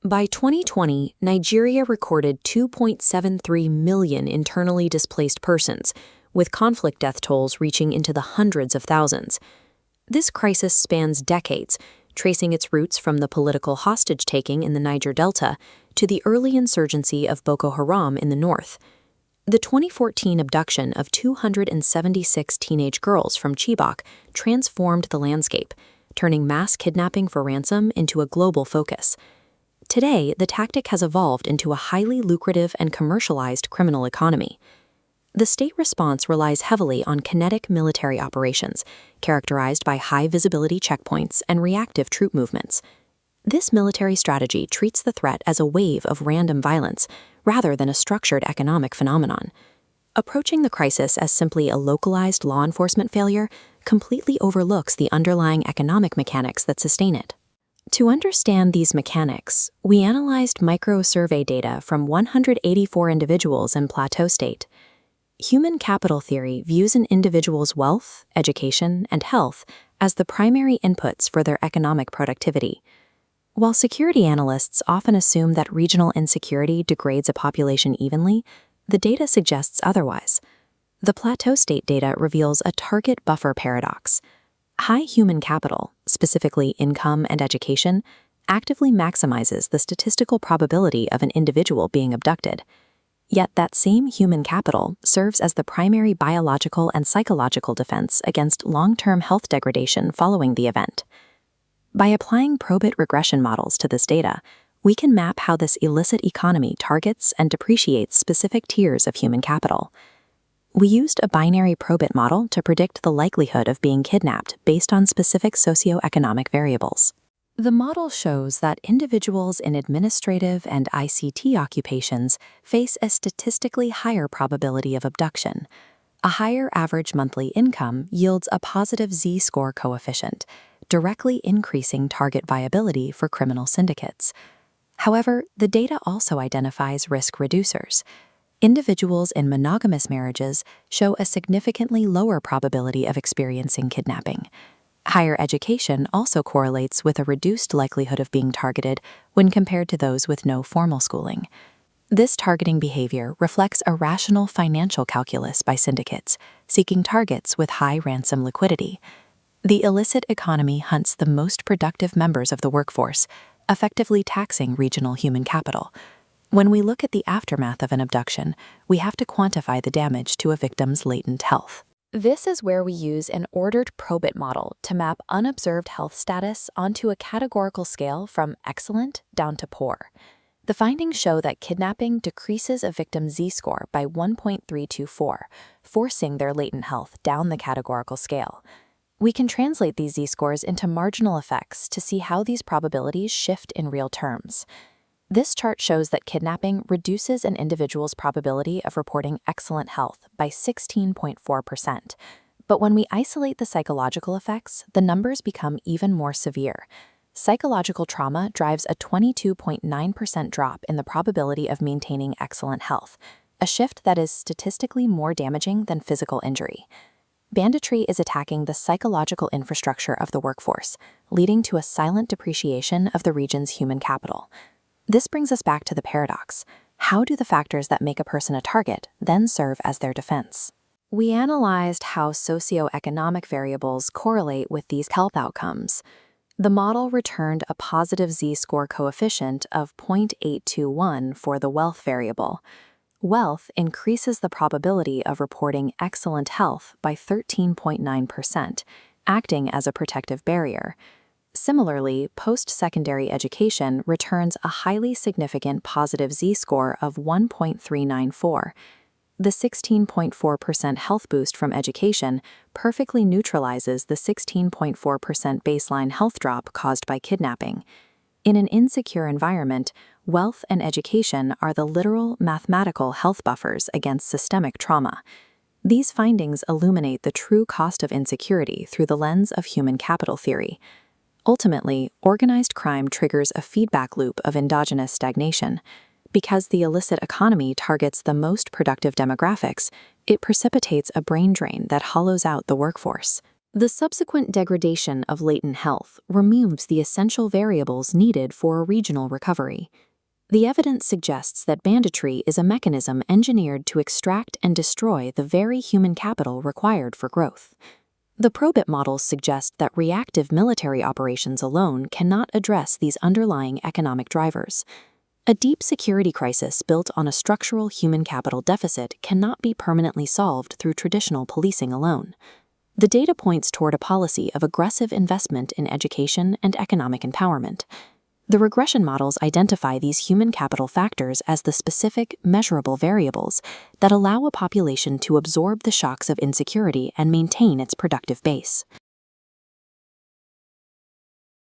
By 2020, Nigeria recorded 2.73 million internally displaced persons, with conflict death tolls reaching into the hundreds of thousands. This crisis spans decades, tracing its roots from the political hostage-taking in the Niger Delta to the early insurgency of Boko Haram in the north. The 2014 abduction of 276 teenage girls from Chibok transformed the landscape, turning mass kidnapping for ransom into a global focus. Today, the tactic has evolved into a highly lucrative and commercialized criminal economy. The state response relies heavily on kinetic military operations, characterized by high-visibility checkpoints and reactive troop movements. This military strategy treats the threat as a wave of random violence, rather than a structured economic phenomenon. Approaching the crisis as simply a localized law enforcement failure completely overlooks the underlying economic mechanics that sustain it. To understand these mechanics, we analyzed micro-survey data from 184 individuals in Plateau State. Human capital theory views an individual's wealth, education, and health as the primary inputs for their economic productivity. While security analysts often assume that regional insecurity degrades a population evenly, the data suggests otherwise. The Plateau State data reveals a target buffer paradox. High human capital, specifically income and education, actively maximizes the statistical probability of an individual being abducted. Yet that same human capital serves as the primary biological and psychological defense against long-term health degradation following the event. By applying probit regression models to this data, we can map how this illicit economy targets and depreciates specific tiers of human capital. We used a binary probit model to predict the likelihood of being kidnapped based on specific socioeconomic variables. The model shows that individuals in administrative and ICT occupations face a statistically higher probability of abduction. A higher average monthly income yields a positive Z-score coefficient, directly increasing target viability for criminal syndicates. However, the data also identifies risk reducers. Individuals in monogamous marriages show a significantly lower probability of experiencing kidnapping. Higher education also correlates with a reduced likelihood of being targeted when compared to those with no formal schooling. This targeting behavior reflects a rational financial calculus by syndicates, seeking targets with high ransom liquidity. The illicit economy hunts the most productive members of the workforce, effectively taxing regional human capital. When we look at the aftermath of an abduction, we have to quantify the damage to a victim's latent health. This is where we use an ordered probit model to map unobserved health status onto a categorical scale from excellent down to poor. The findings show that kidnapping decreases a victim's Z-score by 1.324, forcing their latent health down the categorical scale. We can translate these Z-scores into marginal effects to see how these probabilities shift in real terms. This chart shows that kidnapping reduces an individual's probability of reporting excellent health by 16.4%. But when we isolate the psychological effects, the numbers become even more severe. Psychological trauma drives a 22.9% drop in the probability of maintaining excellent health, a shift that is statistically more damaging than physical injury. Banditry is attacking the psychological infrastructure of the workforce, leading to a silent depreciation of the region's human capital. This brings us back to the paradox. How do the factors that make a person a target then serve as their defense? We analyzed how socioeconomic variables correlate with these health outcomes. The model returned a positive Z-score coefficient of 0.821 for the wealth variable. Wealth increases the probability of reporting excellent health by 13.9%, acting as a protective barrier. Similarly, post-secondary education returns a highly significant positive Z-score of 1.394. The 16.4% health boost from education perfectly neutralizes the 16.4% baseline health drop caused by kidnapping. In an insecure environment, wealth and education are the literal mathematical health buffers against systemic trauma. These findings illuminate the true cost of insecurity through the lens of human capital theory. Ultimately, organized crime triggers a feedback loop of endogenous stagnation. Because the illicit economy targets the most productive demographics, it precipitates a brain drain that hollows out the workforce. The subsequent degradation of latent health removes the essential variables needed for a regional recovery. The evidence suggests that banditry is a mechanism engineered to extract and destroy the very human capital required for growth. The probit models suggest that reactive military operations alone cannot address these underlying economic drivers. A deep security crisis built on a structural human capital deficit cannot be permanently solved through traditional policing alone. The data points toward a policy of aggressive investment in education and economic empowerment. The regression models identify these human capital factors as the specific, measurable variables that allow a population to absorb the shocks of insecurity and maintain its productive base.